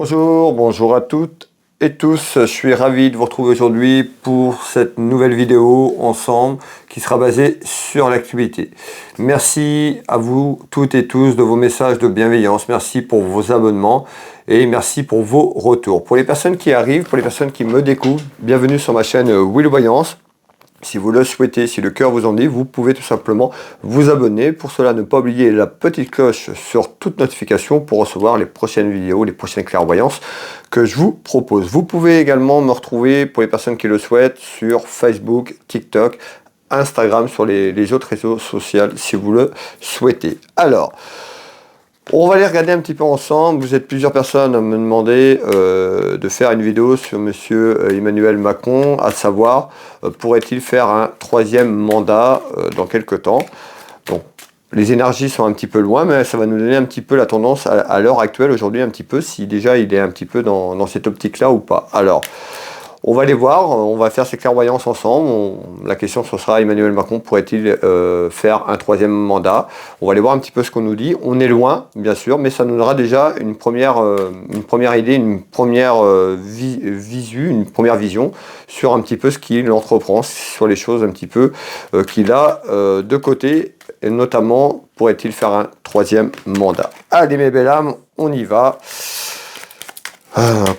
Bonjour, bonjour à toutes et tous. Je suis ravi de vous retrouver aujourd'hui pour cette nouvelle vidéo ensemble qui sera basée sur l'activité. Merci à vous toutes et tous de vos messages de bienveillance. Merci pour vos abonnements et merci pour vos retours. Pour les personnes qui arrivent, pour les personnes qui me découvrent, bienvenue sur ma chaîne Will Voyance. Si vous le souhaitez, si le cœur vous en dit, vous pouvez tout simplement vous abonner. Pour cela, ne pas oublier la petite cloche sur toute notification pour recevoir les prochaines vidéos, les prochaines clairvoyances que je vous propose. Vous pouvez également me retrouver, pour les personnes qui le souhaitent, sur Facebook, TikTok, Instagram, sur les autres réseaux sociaux si vous le souhaitez. Alors, on va les regarder un petit peu ensemble. Vous êtes plusieurs personnes à me demander de faire une vidéo sur monsieur Emmanuel Macron, à savoir, pourrait-il faire un troisième mandat dans quelques temps. Donc, les énergies sont un petit peu loin, mais ça va nous donner un petit peu la tendance à l'heure actuelle, aujourd'hui, un petit peu, si déjà il est un petit peu dans cette optique-là ou pas. Alors, on va les voir, on va faire ces clairvoyances ensemble. La question ce sera, Emmanuel Macron pourrait-il faire un troisième mandat? On va aller voir un petit peu ce qu'on nous dit. On est loin, bien sûr, mais ça nous donnera déjà une première idée, une première une première vision sur un petit peu ce qu'il entreprend, sur les choses un petit peu qu'il a de côté, et notamment pourrait-il faire un troisième mandat. Allez mes belles âmes, on y va.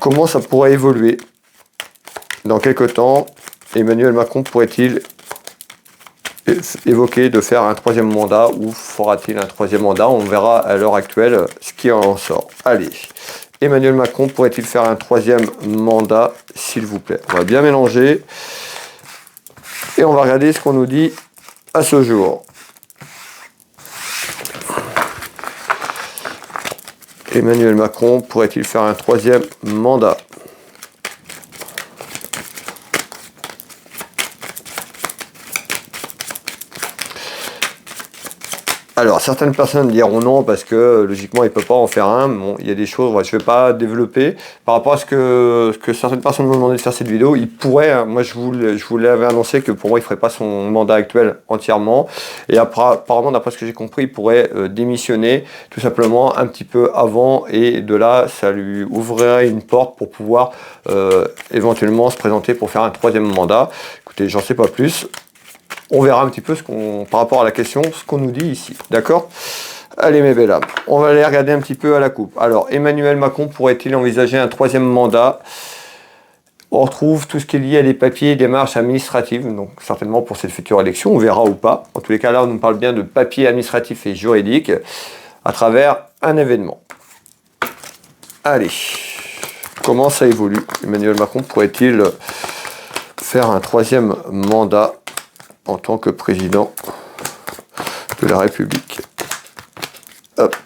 Comment ça pourrait évoluer? Dans quelques temps, Emmanuel Macron pourrait-il évoquer de faire un troisième mandat ou fera-t-il un troisième mandat? On verra à l'heure actuelle ce qui en sort. Allez, Emmanuel Macron pourrait-il faire un troisième mandat, s'il vous plaît? On va bien mélanger et on va regarder ce qu'on nous dit à ce jour. Emmanuel Macron pourrait-il faire un troisième mandat? Alors, certaines personnes diront non parce que logiquement, il ne peut pas en faire un. Bon, il y a des choses, je ne vais pas développer. Par rapport à ce que certaines personnes m'ont demandé de faire cette vidéo, il pourrait, moi je vous l'avais annoncé que pour moi, il ne ferait pas son mandat actuel entièrement. Et après, apparemment, d'après ce que j'ai compris, il pourrait démissionner tout simplement un petit peu avant. Et de là, ça lui ouvrirait une porte pour pouvoir éventuellement se présenter pour faire un troisième mandat. Écoutez, j'en sais pas plus. On verra un petit peu par rapport à la question, ce qu'on nous dit ici. D'accord? Allez mes belles âmes, on va aller regarder un petit peu à la coupe. Alors, Emmanuel Macron pourrait-il envisager un troisième mandat? On retrouve tout ce qui est lié à des papiers et démarches administratives, donc certainement pour cette future élection, on verra ou pas. En tous les cas, là, on nous parle bien de papiers administratifs et juridiques à travers un événement. Allez, comment ça évolue? Emmanuel Macron pourrait-il faire un troisième mandat en tant que président de la République? Hop.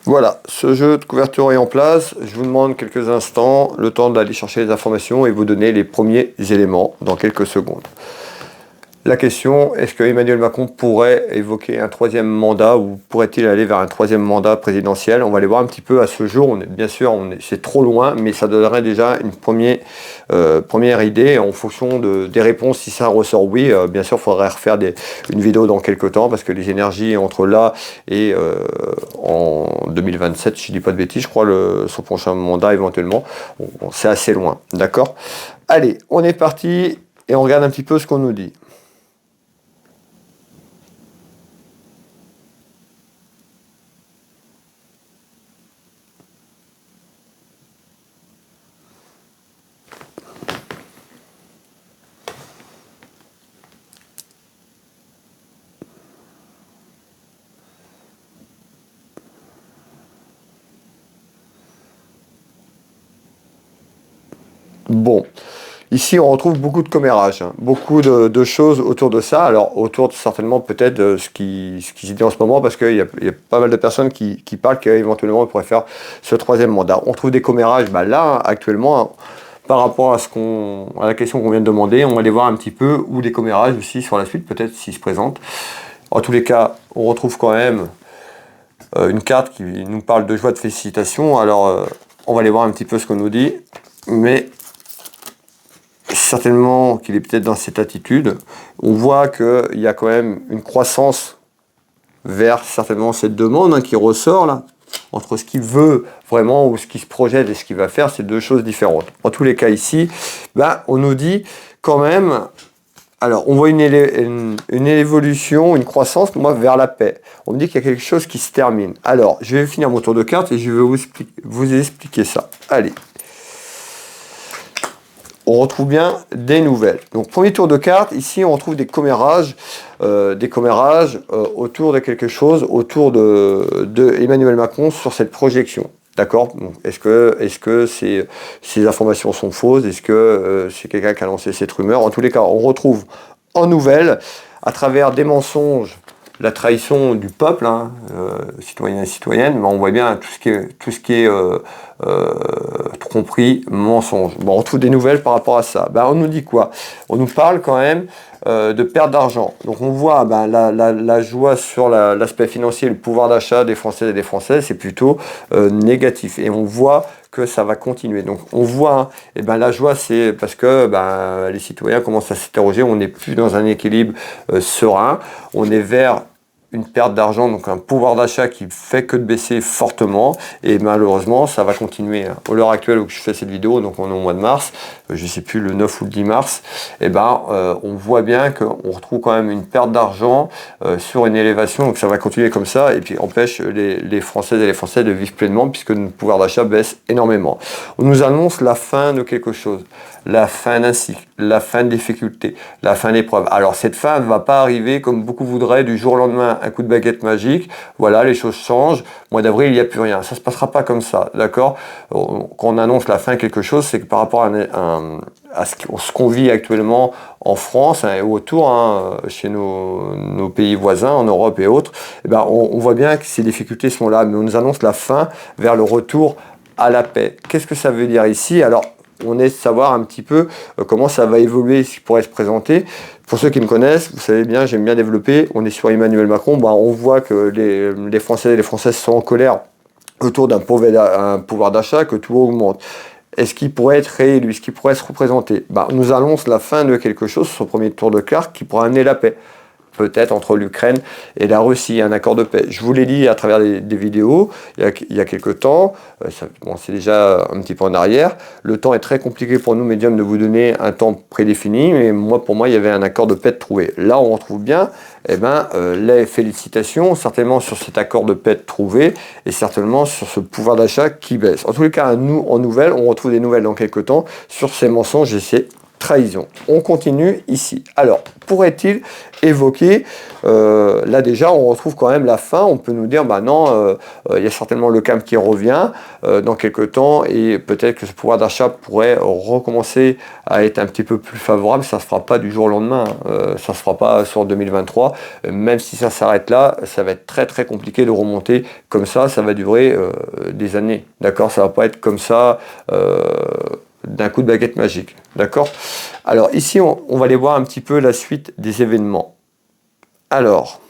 Voilà, ce jeu de couverture est en place. Je vous demande quelques instants, le temps d'aller chercher les informations et vous donner les premiers éléments dans quelques secondes. La question, est-ce que Emmanuel Macron pourrait évoquer un troisième mandat ou pourrait-il aller vers un troisième mandat présidentiel? On va aller voir un petit peu à ce jour. Bien sûr, c'est trop loin, mais ça donnerait déjà une première idée en fonction des réponses. Si ça ressort oui, bien sûr, il faudrait refaire une vidéo dans quelques temps parce que les énergies entre là et en 2027, si je ne dis pas de bêtises, je crois, son prochain mandat éventuellement, c'est assez loin. D'accord? Allez, on est parti et on regarde un petit peu ce qu'on nous dit. Bon, ici on retrouve beaucoup de commérages, hein, beaucoup de choses autour de ça. Alors autour certainement peut-être de ce qui se dit en ce moment, parce qu'il y a pas mal de personnes qui parlent qu'éventuellement on pourrait faire ce troisième mandat. On trouve des commérages, là actuellement, hein, par rapport à la question qu'on vient de demander, on va aller voir un petit peu, ou des commérages aussi sur la suite, peut-être s'ils se présentent. En tous les cas, on retrouve quand même une carte qui nous parle de joie, de félicitations. Alors, on va aller voir un petit peu ce qu'on nous dit, mais certainement qu'il est peut-être dans cette attitude. On voit qu'il y a quand même une croissance vers certainement cette demande hein, qui ressort là. Entre ce qu'il veut vraiment ou ce qu'il se projette et ce qu'il va faire, c'est deux choses différentes. En tous les cas ici, ben, on nous dit quand même, alors on voit une évolution, une croissance, moi, vers la paix. On me dit qu'il y a quelque chose qui se termine. Alors, je vais finir mon tour de carte et je vais vous expliquer ça. Allez. On retrouve bien des nouvelles. Donc, premier tour de carte, ici, on retrouve des commérages autour de quelque chose, autour de Emmanuel Macron sur cette projection. D'accord? Est-ce que ces informations sont fausses? Est-ce que c'est quelqu'un qui a lancé cette rumeur? En tous les cas, on retrouve en nouvelles, à travers des mensonges, la trahison du peuple, hein, citoyens et citoyennes, mais on voit bien tout ce qui est tromperie, mensonge. Bon, on trouve des nouvelles par rapport à ça. Ben, on nous dit quoi? On nous parle quand même de perte d'argent. Donc on voit ben, la joie sur l'aspect financier, le pouvoir d'achat des Français et des Françaises, c'est plutôt négatif. Et on voit que ça va continuer. Donc on voit, hein, et ben, la joie, c'est parce que ben, les citoyens commencent à s'interroger, on n'est plus dans un équilibre serein, on est vers une perte d'argent, donc un pouvoir d'achat qui fait que de baisser fortement, et malheureusement ça va continuer. À l'heure actuelle où je fais cette vidéo, donc on est au mois de mars, je ne sais plus le 9 ou le 10 mars, et ben on voit bien qu'on retrouve quand même une perte d'argent sur une élévation, donc ça va continuer comme ça, et puis empêche les Françaises et les Français de vivre pleinement, puisque notre pouvoir d'achat baisse énormément. On nous annonce la fin de quelque chose, la fin d'un cycle, la fin de difficultés, la fin d'épreuves. Alors cette fin ne va pas arriver comme beaucoup voudraient du jour au lendemain, un coup de baguette magique, voilà, les choses changent, mois d'avril, il n'y a plus rien. Ça ne se passera pas comme ça, d'accord? Quand on annonce la fin de quelque chose, c'est que par rapport à ce qu'on vit actuellement en France hein, et autour, hein, chez nos pays voisins, en Europe et autres, eh ben, on voit bien que ces difficultés sont là, mais on nous annonce la fin vers le retour à la paix. Qu'est-ce que ça veut dire ici? Alors, on est de savoir un petit peu comment ça va évoluer, ce qui pourrait se présenter. Pour ceux qui me connaissent, vous savez bien, j'aime bien développer. On est sur Emmanuel Macron. Ben, on voit que les Français et les Françaises sont en colère autour d'un pouvoir d'achat, que tout augmente. Est-ce qu'il pourrait être réélu? Est-ce qu'il pourrait se représenter? Ben, on nous annonce la fin de quelque chose sur ce premier tour de carte qui pourra amener la paix. Peut-être entre l'Ukraine et la Russie, un accord de paix. Je vous l'ai dit à travers des vidéos, il y a quelques temps, bon, c'est déjà un petit peu en arrière, le temps est très compliqué pour nous, médiums, de vous donner un temps prédéfini, mais pour moi, il y avait un accord de paix de trouvé. Là, on retrouve bien les félicitations, certainement sur cet accord de paix de trouvé, et certainement sur ce pouvoir d'achat qui baisse. En tous les cas, nous, en nouvelles, on retrouve des nouvelles dans quelques temps sur ces mensonges et ces trahison. On continue ici. Alors, pourrait-il évoquer, là déjà, on retrouve quand même la fin, on peut nous dire, bah non, il y a certainement le calme qui revient dans quelques temps, et peut-être que ce pouvoir d'achat pourrait recommencer à être un petit peu plus favorable. Ça ne se fera pas du jour au lendemain, ça ne se fera pas sur 2023, même si ça s'arrête là, ça va être très très compliqué de remonter comme ça va durer des années, d'accord? Ça ne va pas être comme ça d'un coup de baguette magique, d'accord? Alors ici, on va aller voir un petit peu la suite des événements. Alors,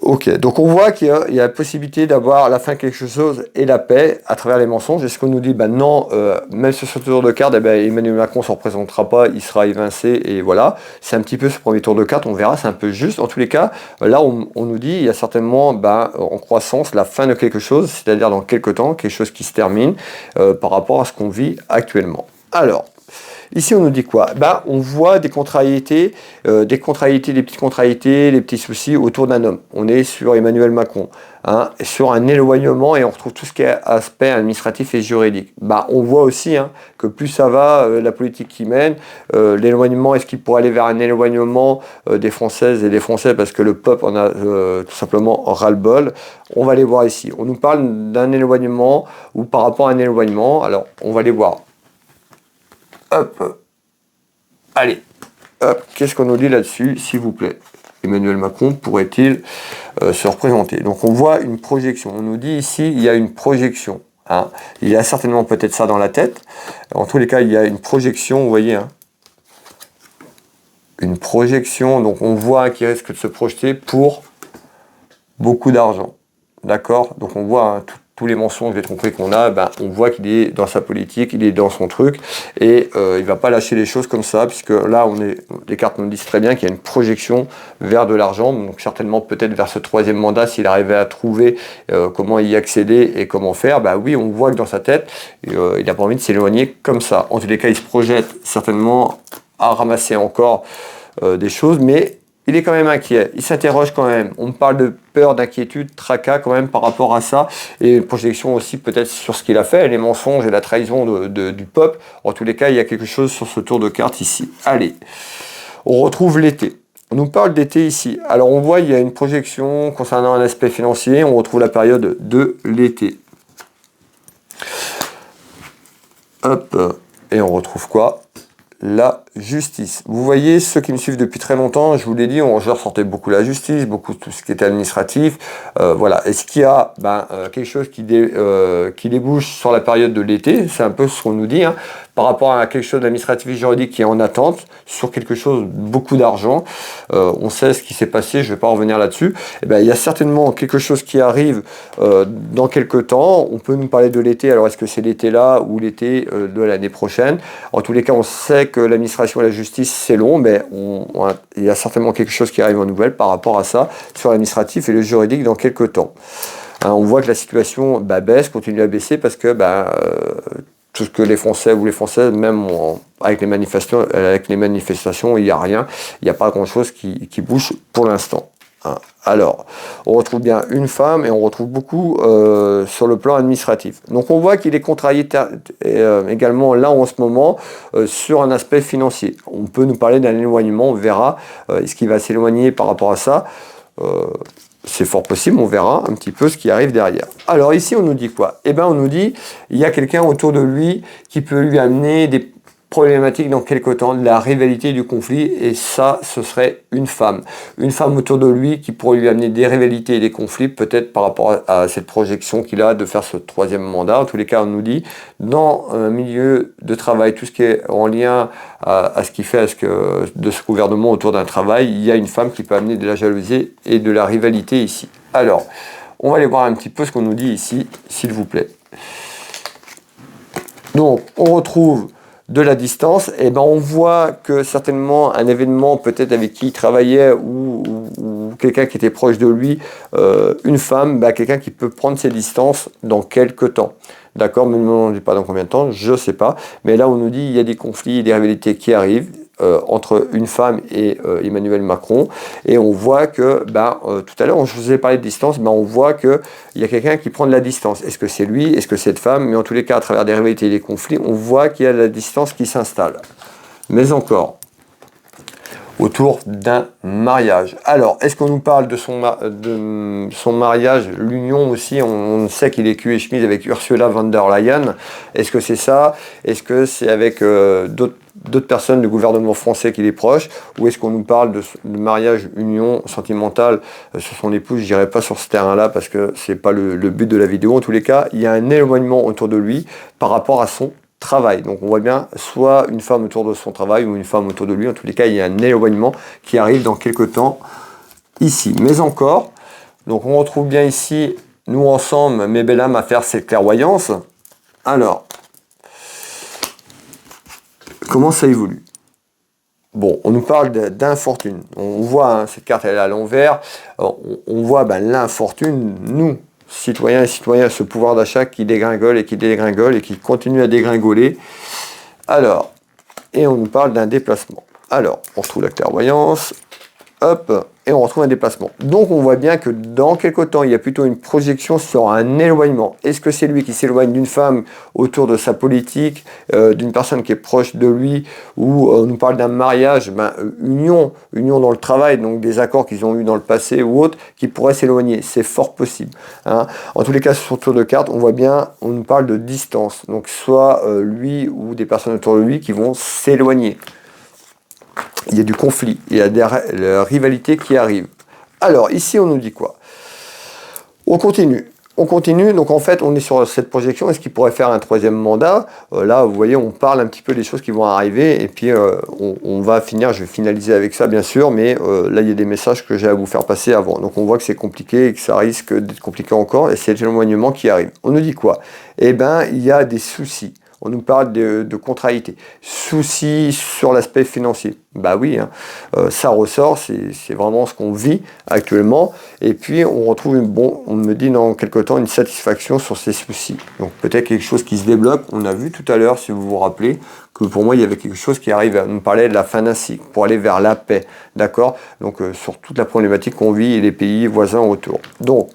ok, donc on voit qu'il y a la possibilité d'avoir la fin de quelque chose et la paix à travers les mensonges. Est-ce qu'on nous dit, ben non, même sur ce tour de carte, Emmanuel Macron ne s'en représentera pas, il sera évincé, et voilà. C'est un petit peu ce premier tour de carte, on verra, c'est un peu juste. En tous les cas, là, on nous dit, il y a certainement en croissance la fin de quelque chose, c'est-à-dire dans quelques temps, quelque chose qui se termine par rapport à ce qu'on vit actuellement. Alors, ici, on nous dit quoi? On voit des contrariétés, des petites contrariétés, des petits soucis autour d'un homme. On est sur Emmanuel Macron, hein, sur un éloignement, et on retrouve tout ce qui est aspect administratif et juridique. On voit aussi que plus ça va, la politique qui mène, l'éloignement, est-ce qu'il pourrait aller vers un éloignement des Françaises et des Français, parce que le peuple en a tout simplement ras-le-bol. On va les voir ici. On nous parle d'un éloignement, ou par rapport à un éloignement. Alors, on va les voir. Hop, allez, hop, qu'est-ce qu'on nous dit là-dessus, s'il vous plaît? Emmanuel Macron pourrait-il se représenter? Donc on voit une projection, on nous dit ici, il y a une projection. Hein. Il y a certainement peut-être ça dans la tête. En tous les cas, il y a une projection, vous voyez, une projection, donc on voit qu'il risque de se projeter pour beaucoup d'argent. D'accord? Donc on voit hein, tous les mensonges, les tromperies qu'on a, ben, on voit qu'il est dans sa politique, il est dans son truc, et il va pas lâcher les choses comme ça, puisque là, les cartes nous disent très bien qu'il y a une projection vers de l'argent, donc certainement peut-être vers ce troisième mandat, s'il arrivait à trouver comment y accéder et comment faire, bah oui, on voit que dans sa tête, il n'a pas envie de s'éloigner comme ça. En tous les cas, il se projette certainement à ramasser encore des choses, mais il est quand même inquiet, il s'interroge quand même. On me parle de peur, d'inquiétude, tracas quand même par rapport à ça. Et une projection aussi peut-être sur ce qu'il a fait, les mensonges et la trahison du peuple. En tous les cas, il y a quelque chose sur ce tour de cartes ici. Allez, on retrouve l'été. On nous parle d'été ici. Alors on voit il y a une projection concernant un aspect financier. On retrouve la période de l'été. Hop, et on retrouve quoi ? La justice. Vous voyez, ceux qui me suivent depuis très longtemps, je vous l'ai dit, je ressentais beaucoup la justice, beaucoup tout ce qui était administratif. Voilà. Est-ce qu'il y a quelque chose qui débouche sur la période de l'été? C'est un peu ce qu'on nous dit, hein, par rapport à quelque chose d'administratif et juridique qui est en attente, sur quelque chose, beaucoup d'argent. On sait ce qui s'est passé, je ne vais pas revenir là-dessus. Eh ben, il y a certainement quelque chose qui arrive dans quelques temps. On peut nous parler de l'été, alors est-ce que c'est l'été là ou l'été de l'année prochaine? En tous les cas, on sait que l'administration et la justice, c'est long, mais il y a certainement quelque chose qui arrive en nouvelle par rapport à ça, sur l'administratif et le juridique dans quelques temps. Hein, on voit que la situation baisse, continue à baisser, parce que tout ce que les Français ou les Françaises, même avec les manifestations, il n'y a rien, il n'y a pas grand-chose qui bouge pour l'instant. Alors, on retrouve bien une femme et on retrouve beaucoup sur le plan administratif. Donc on voit qu'il est contrarié également là en ce moment sur un aspect financier. On peut nous parler d'un éloignement, on verra est-ce qu'il va s'éloigner par rapport à ça. C'est fort possible, on verra un petit peu ce qui arrive derrière. Alors ici on nous dit quoi? Eh bien on nous dit il y a quelqu'un autour de lui qui peut lui amener des problématique dans quelque temps, de la rivalité, du conflit, et ça, ce serait une femme. Une femme autour de lui qui pourrait lui amener des rivalités et des conflits, peut-être par rapport à cette projection qu'il a de faire ce troisième mandat. En tous les cas, on nous dit, dans un milieu de travail, tout ce qui est en lien à ce qui fait de ce gouvernement autour d'un travail, il y a une femme qui peut amener de la jalousie et de la rivalité ici. Alors, on va aller voir un petit peu ce qu'on nous dit ici, s'il vous plaît. Donc, on retrouve de la distance, et on voit que certainement un événement peut-être avec qui il travaillait ou quelqu'un qui était proche de lui, une femme, quelqu'un qui peut prendre ses distances dans quelques temps. D'accord, mais ne me demandez pas dans combien de temps, je ne sais pas. Mais là, on nous dit qu'il y a des conflits et des rivalités qui arrivent entre une femme et Emmanuel Macron. Et on voit que, tout à l'heure, je vous ai parlé de distance, on voit qu'il y a quelqu'un qui prend de la distance. Est-ce que c'est lui? Est-ce que c'est cette femme? Mais en tous les cas, à travers des rivalités et des conflits, on voit qu'il y a de la distance qui s'installe. Mais encore, autour d'un mariage. Alors, est-ce qu'on nous parle de son mariage, l'union aussi? On sait qu'il est cul et chemise avec Ursula von der Leyen. Est-ce que c'est ça? Est-ce que c'est avec d'autres personnes du gouvernement français qu'il est proche? Ou est-ce qu'on nous parle de mariage, union sentimentale sur son épouse? Je n'irai pas sur ce terrain-là parce que c'est pas le but de la vidéo. En tous les cas, il y a un éloignement autour de lui par rapport à son travail. Donc on voit bien soit une femme autour de son travail ou une femme autour de lui. En tous les cas, il y a un éloignement qui arrive dans quelques temps ici. Mais encore, donc on retrouve bien ici, nous ensemble, mes belles âmes, à faire cette clairvoyance. Alors, comment ça évolue? Bon, on nous parle d'infortune. On voit, cette carte elle est à l'envers, on voit l'infortune, nous, citoyens et citoyens, ce pouvoir d'achat qui dégringole et qui continue à dégringoler. Alors, et on nous parle d'un déplacement. Alors, on retrouve la clairvoyance, hop, et on retrouve un déplacement. Donc on voit bien que dans quelque temps, il y a plutôt une projection sur un éloignement. Est-ce que c'est lui qui s'éloigne d'une femme autour de sa politique, d'une personne qui est proche de lui, ou on nous parle d'un mariage, union dans le travail, donc des accords qu'ils ont eu dans le passé ou autre, qui pourraient s'éloigner. C'est fort possible. Hein. En tous les cas, sur ce tour de carte, on voit bien, on nous parle de distance. Donc soit lui ou des personnes autour de lui qui vont s'éloigner. Il y a du conflit, il y a des rivalités qui arrivent. Alors, ici, on nous dit quoi? On continue. On continue, donc en fait on est sur cette projection, est-ce qu'il pourrait faire un troisième mandat? Là vous voyez on parle un petit peu des choses qui vont arriver et puis on va finir, je vais finaliser avec ça bien sûr, mais là il y a des messages que j'ai à vous faire passer avant. Donc on voit que c'est compliqué et que ça risque d'être compliqué encore et c'est l'éloignement qui arrive. On nous dit quoi? Eh bien il y a des soucis. On nous parle de contrariété. Soucis sur l'aspect financier. Bah oui, hein, ça ressort, c'est vraiment ce qu'on vit actuellement. Et puis on retrouve, on me dit dans quelque temps, une satisfaction sur ces soucis. Donc peut-être quelque chose qui se débloque. On a vu tout à l'heure, si vous vous rappelez, que pour moi il y avait quelque chose qui arrive à nous parler de la fin d'un cycle, pour aller vers la paix. D'accord? Donc sur toute la problématique qu'on vit et les pays voisins autour. Donc,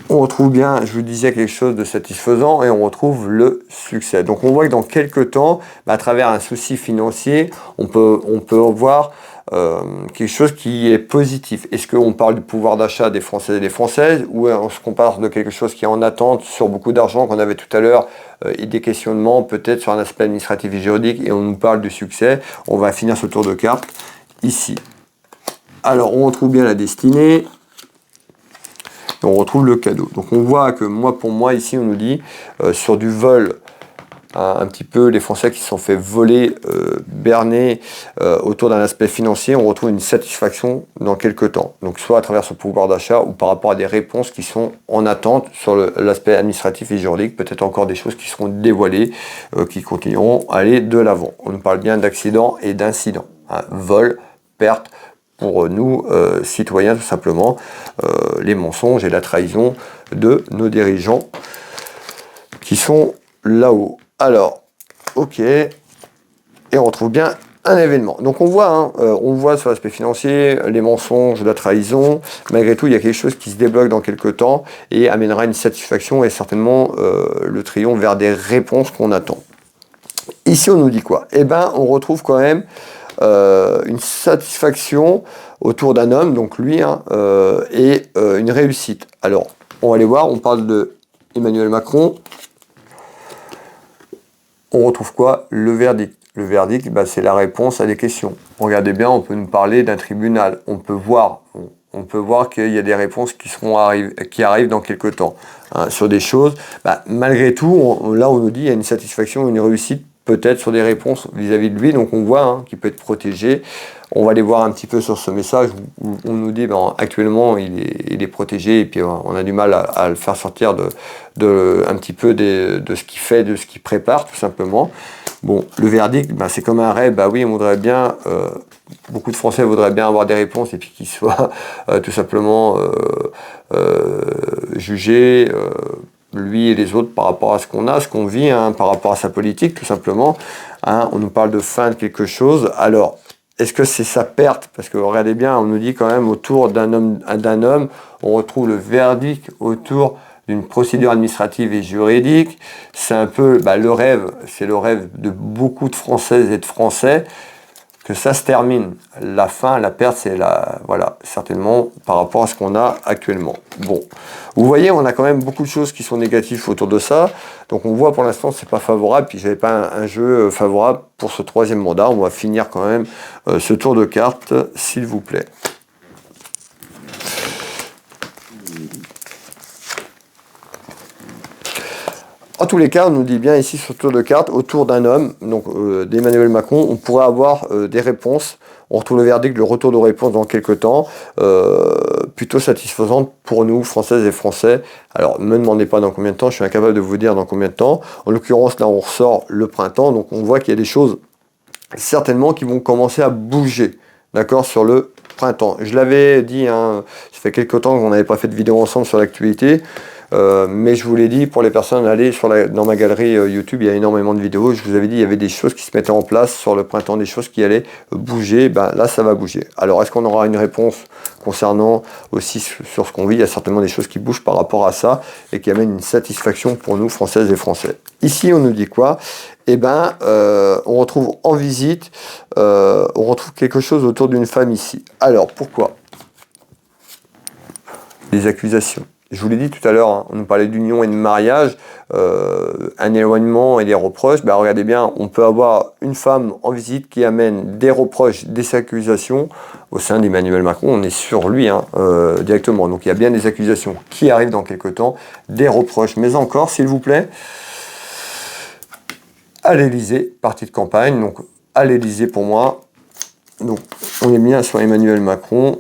on retrouve bien, je vous disais, quelque chose de satisfaisant et on retrouve le succès. Donc on voit que dans quelques temps, à travers un souci financier, on peut voir quelque chose qui est positif. Est-ce qu'on parle du pouvoir d'achat des Français et des Françaises ou est-ce qu'on parle de quelque chose qui est en attente sur beaucoup d'argent qu'on avait tout à l'heure et des questionnements peut-être sur un aspect administratif et juridique et on nous parle du succès. On va finir ce tour de carte ici. Alors on retrouve bien la destinée. On retrouve le cadeau. Donc on voit que pour moi ici on nous dit sur du vol, un petit peu les Français qui se sont fait voler, berner autour d'un aspect financier, on retrouve une satisfaction dans quelques temps. Donc soit à travers ce pouvoir d'achat ou par rapport à des réponses qui sont en attente sur l'aspect administratif et juridique, peut-être encore des choses qui seront dévoilées, qui continueront à aller de l'avant. On nous parle bien d'accidents et d'incidents. Hein, vol, perte, pour nous, citoyens tout simplement, les mensonges et la trahison de nos dirigeants qui sont là-haut. Alors, ok, et on retrouve bien un événement. Donc on voit sur l'aspect financier, les mensonges, la trahison, malgré tout il y a quelque chose qui se débloque dans quelques temps et amènera une satisfaction et certainement le triomphe vers des réponses qu'on attend. Ici on nous dit quoi? Eh bien on retrouve quand même une satisfaction autour d'un homme, donc lui, et une réussite. Alors, on va aller voir, on parle de Emmanuel Macron. On retrouve quoi? Le verdict. Le verdict, c'est la réponse à des questions. Regardez bien, on peut nous parler d'un tribunal. On peut voir qu'il y a des réponses qui arrivent dans quelques temps. Hein, sur des choses, malgré tout, là on nous dit qu'il y a une satisfaction, une réussite peut-être sur des réponses vis-à-vis de lui, donc on voit qu'il peut être protégé. On va aller voir un petit peu sur ce message où on nous dit actuellement il est protégé et puis on a du mal à le faire sortir un petit peu de ce qu'il fait, de ce qu'il prépare tout simplement. Bon, le verdict, c'est comme un rêve, oui, on voudrait bien, beaucoup de Français voudraient bien avoir des réponses et puis qu'ils soient tout simplement jugés, lui et les autres par rapport à ce qu'on a, ce qu'on vit, par rapport à sa politique tout simplement. On nous parle de fin de quelque chose. Alors, est-ce que c'est sa perte? Parce que regardez bien, on nous dit quand même autour d'un homme, on retrouve le verdict autour d'une procédure administrative et juridique. C'est un peu le rêve, c'est le rêve de beaucoup de Françaises et de Français, que ça se termine. La fin, la perte, c'est certainement par rapport à ce qu'on a actuellement. Bon, vous voyez, on a quand même beaucoup de choses qui sont négatives autour de ça. Donc on voit pour l'instant, c'est pas favorable. Puis j'avais pas un jeu favorable pour ce troisième mandat. On va finir quand même ce tour de cartes, s'il vous plaît. En tous les cas, on nous dit bien ici sur le tour de carte, autour d'un homme, donc d'Emmanuel Macron, on pourrait avoir des réponses. On retrouve le verdict, le retour de réponse dans quelques temps, plutôt satisfaisante pour nous, Françaises et Français. Alors, ne me demandez pas dans combien de temps, je suis incapable de vous dire dans combien de temps. En l'occurrence, là, on ressort le printemps, donc on voit qu'il y a des choses certainement qui vont commencer à bouger, d'accord, sur le printemps. Je l'avais dit, ça fait quelques temps qu'on n'avait pas fait de vidéo ensemble sur l'actualité. Mais je vous l'ai dit, pour les personnes, allez dans ma galerie YouTube, il y a énormément de vidéos. Je vous avais dit, il y avait des choses qui se mettaient en place sur le printemps, des choses qui allaient bouger. Là, ça va bouger. Alors, est-ce qu'on aura une réponse concernant aussi sur ce qu'on vit? Il y a certainement des choses qui bougent par rapport à ça et qui amènent une satisfaction pour nous, Françaises et Français. Ici, on nous dit quoi? On retrouve en visite, on retrouve quelque chose autour d'une femme ici. Alors, pourquoi? Des accusations. Je vous l'ai dit tout à l'heure, hein, on nous parlait d'union et de mariage, un éloignement et des reproches. Ben, regardez bien, on peut avoir une femme en visite qui amène des reproches, des accusations au sein d'Emmanuel Macron. On est sur lui hein, directement. Donc il y a bien des accusations qui arrivent dans quelques temps, des reproches. Mais encore, s'il vous plaît, à l'Élysée, partie de campagne. Donc à l'Élysée pour moi. Donc on est bien sur Emmanuel Macron.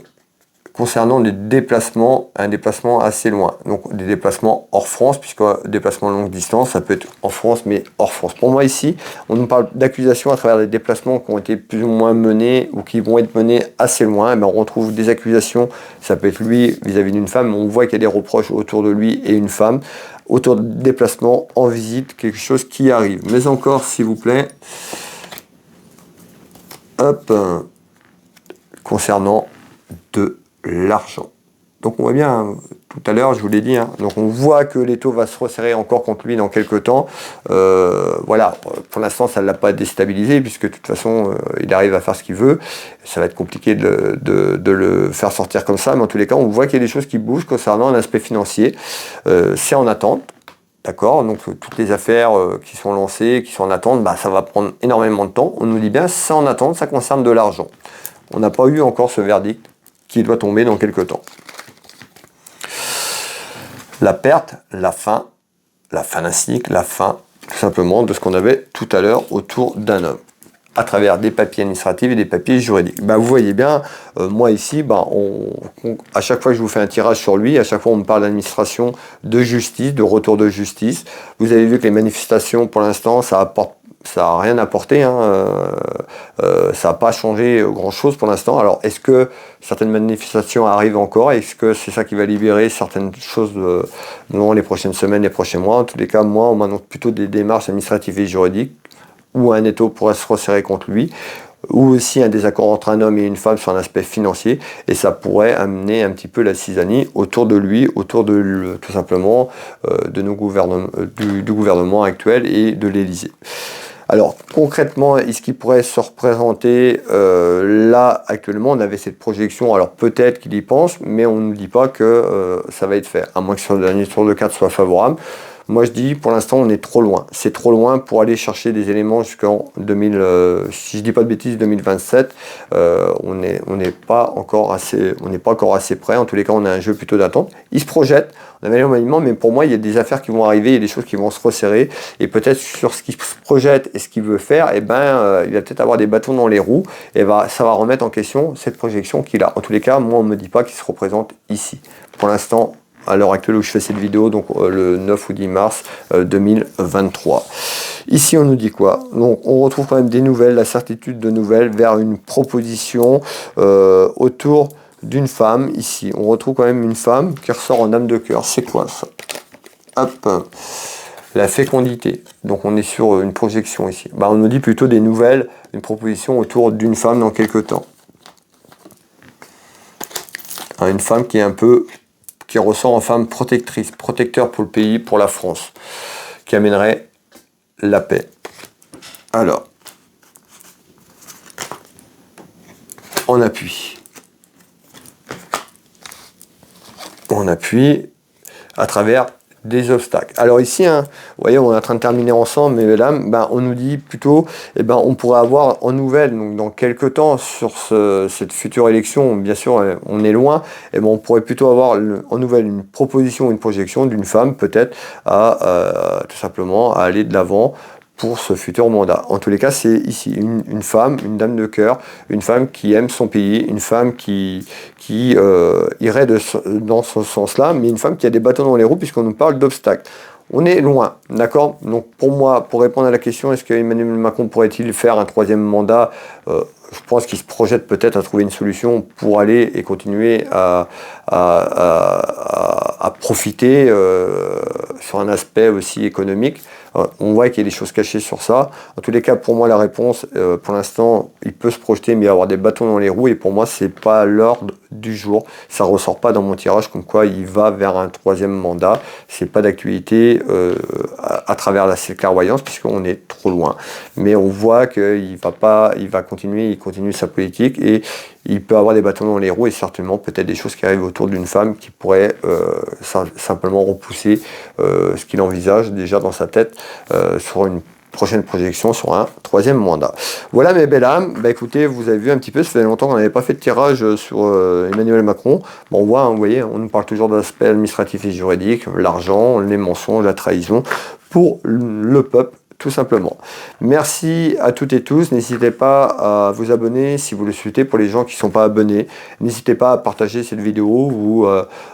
Concernant les déplacements, un déplacement assez loin. Donc des déplacements hors France, puisque déplacement longue distance, ça peut être en France, mais hors France. Pour moi ici, on nous parle d'accusations à travers des déplacements qui ont été plus ou moins menés ou qui vont être menés assez loin. Et bien, on retrouve des accusations, ça peut être lui vis-à-vis d'une femme, mais on voit qu'il y a des reproches autour de lui et une femme, autour de déplacements en visite, quelque chose qui arrive. Mais encore, s'il vous plaît, hop, concernant de l'argent. Donc on voit bien, hein, tout à l'heure je vous l'ai dit, hein, donc on voit que les taux vont se resserrer encore contre lui dans quelques temps. Voilà, pour l'instant ça ne l'a pas déstabilisé puisque de toute façon il arrive à faire ce qu'il veut. Ça va être compliqué de le faire sortir comme ça, mais en tous les cas on voit qu'il y a des choses qui bougent concernant un aspect financier. C'est en attente. D'accord, donc toutes les affaires qui sont lancées, qui sont en attente, bah, ça va prendre énormément de temps. On nous dit bien, c'est en attente, ça concerne de l'argent. On n'a pas eu encore ce verdict qui doit tomber dans quelques temps. La perte, la fin d'un cycle, la fin tout simplement de ce qu'on avait tout à l'heure autour d'un homme, à travers des papiers administratifs et des papiers juridiques. Vous voyez bien, moi ici, à chaque fois que je vous fais un tirage sur lui, à chaque fois on me parle d'administration, de justice, de retour de justice. Vous avez vu que les manifestations, pour l'instant, ça n'a rien apporté, hein, ça n'a pas changé grand-chose pour l'instant. Alors, est-ce que certaines manifestations arrivent encore? Est-ce que c'est ça qui va libérer certaines choses dans les prochaines semaines, les prochains mois? En tous les cas, moi, on m'annonce plutôt des démarches administratives et juridiques où un étau pourrait se resserrer contre lui, ou aussi un désaccord entre un homme et une femme sur un aspect financier, et ça pourrait amener un petit peu la cisanie autour de lui, autour de tout simplement de nos du gouvernement actuel et de l'Élysée. Alors concrètement, est-ce qu'il pourrait se représenter là actuellement? On avait cette projection, alors peut-être qu'il y pense, mais on ne nous dit pas que ça va être fait, à moins que sur le dernier tour de carte soit favorable. Moi je dis pour l'instant on est trop loin. C'est trop loin pour aller chercher des éléments jusqu'en 2000, si je dis pas de bêtises, 2027. On n'est pas encore assez près. En tous les cas on a un jeu plutôt d'attente. Il se projette. On avait l'éloignement, mais pour moi il y a des affaires qui vont arriver, il y a des choses qui vont se resserrer. Et peut-être sur ce qu'il se projette et ce qu'il veut faire, il va peut-être avoir des bâtons dans les roues. Et ça va remettre en question cette projection qu'il a. En tous les cas, moi on ne me dit pas qu'il se représente ici. Pour l'instant, à l'heure actuelle où je fais cette vidéo, donc le 9 ou 10 mars 2023. Ici, on nous dit quoi? Donc, on retrouve quand même des nouvelles, la certitude de nouvelles vers une proposition autour d'une femme. Ici, on retrouve quand même une femme qui ressort en dame de cœur. C'est quoi ça? Hop, la fécondité. Donc, on est sur une projection ici. On nous dit plutôt des nouvelles, une proposition autour d'une femme dans quelques temps. Une femme qui ressort en femme protectrice, protecteur pour le pays, pour la France, qui amènerait la paix. Alors, on appuie à travers des obstacles. Alors ici, vous voyez, on est en train de terminer ensemble, mais là, on nous dit plutôt, on pourrait avoir en nouvelle, donc dans quelques temps, sur cette future élection, bien sûr, on est loin, on pourrait plutôt avoir en nouvelle une proposition, une projection d'une femme, peut-être, tout simplement, à aller de l'avant pour ce futur mandat. En tous les cas, c'est ici une femme, une dame de cœur, une femme qui aime son pays, une femme qui irait dans ce sens-là, mais une femme qui a des bâtons dans les roues puisqu'on nous parle d'obstacles. On est loin, d'accord? Donc pour moi, pour répondre à la question, est-ce qu'Emmanuel Macron pourrait-il faire un troisième mandat? Je pense qu'il se projette peut-être à trouver une solution pour aller et continuer à profiter sur un aspect aussi économique. On voit qu'il y a des choses cachées sur ça. En tous les cas, pour moi, la réponse, pour l'instant, il peut se projeter, mais avoir des bâtons dans les roues. Et pour moi, c'est pas l'ordre du jour. Ça ressort pas dans mon tirage comme quoi il va vers un troisième mandat. C'est pas d'actualité à travers la clairvoyance puisqu'on est trop loin. Mais on voit qu'il va pas, il va continuer, il continue sa politique et il peut avoir des bâtons dans les roues et certainement peut-être des choses qui arrivent autour d'une femme qui pourraient simplement repousser ce qu'il envisage déjà dans sa tête sur une prochaine projection sur un 3e mandat. Voilà mes belles âmes, bah écoutez, vous avez vu un petit peu, ça fait longtemps qu'on n'avait pas fait de tirage sur Emmanuel Macron. Bon, on voit, hein, vous voyez, on nous parle toujours d'aspects administratifs et juridiques, l'argent, les mensonges, la trahison, pour le peuple, tout simplement. Merci à toutes et tous. N'hésitez pas à vous abonner si vous le souhaitez pour les gens qui ne sont pas abonnés. N'hésitez pas à partager cette vidéo ou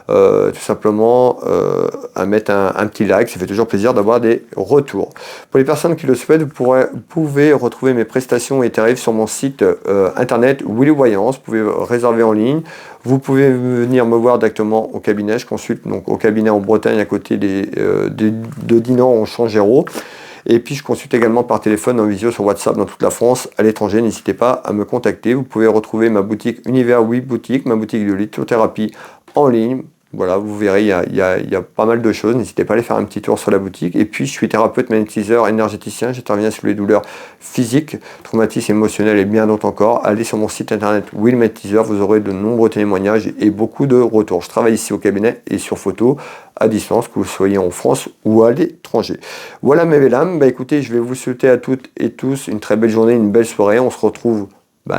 tout simplement à mettre un petit like. Ça fait toujours plaisir d'avoir des retours. Pour les personnes qui le souhaitent, vous pouvez retrouver mes prestations et tarifs sur mon site internet Willy Voyance. Vous pouvez réserver en ligne. Vous pouvez venir me voir directement au cabinet. Je consulte donc au cabinet en Bretagne à côté de Dinan en Changéraud. Et puis je consulte également par téléphone, en visio, sur WhatsApp dans toute la France, à l'étranger. N'hésitez pas à me contacter. Vous pouvez retrouver ma boutique Univers Oui Boutique, ma boutique de lithothérapie en ligne. Voilà, vous verrez, il y a pas mal de choses. N'hésitez pas à aller faire un petit tour sur la boutique. Et puis, je suis thérapeute, magnétiseur, énergéticien. J'interviens sur les douleurs physiques, traumatismes émotionnels et bien d'autres encore. Allez sur mon site internet Will Magnétiseur. Vous aurez de nombreux témoignages et beaucoup de retours. Je travaille ici au cabinet et sur photo, à distance, que vous soyez en France ou à l'étranger. Voilà mes belles âmes. Bah, écoutez, je vais vous souhaiter à toutes et tous une très belle journée, une belle soirée. On se retrouve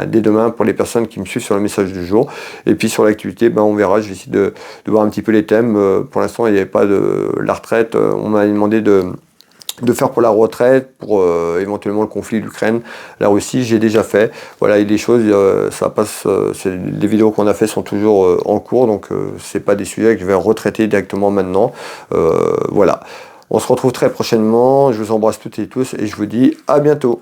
dès demain pour les personnes qui me suivent sur le message du jour. Et puis sur l'activité, on verra, je vais essayer de voir un petit peu les thèmes. Pour l'instant, il n'y avait pas de la retraite. On m'a demandé de faire pour la retraite, pour éventuellement le conflit d'Ukraine. La Russie, j'ai déjà fait. Voilà, et les choses, ça passe. Les vidéos qu'on a fait sont toujours en cours, donc c'est pas des sujets que je vais retraiter directement maintenant. Voilà. On se retrouve très prochainement. Je vous embrasse toutes et tous et je vous dis à bientôt.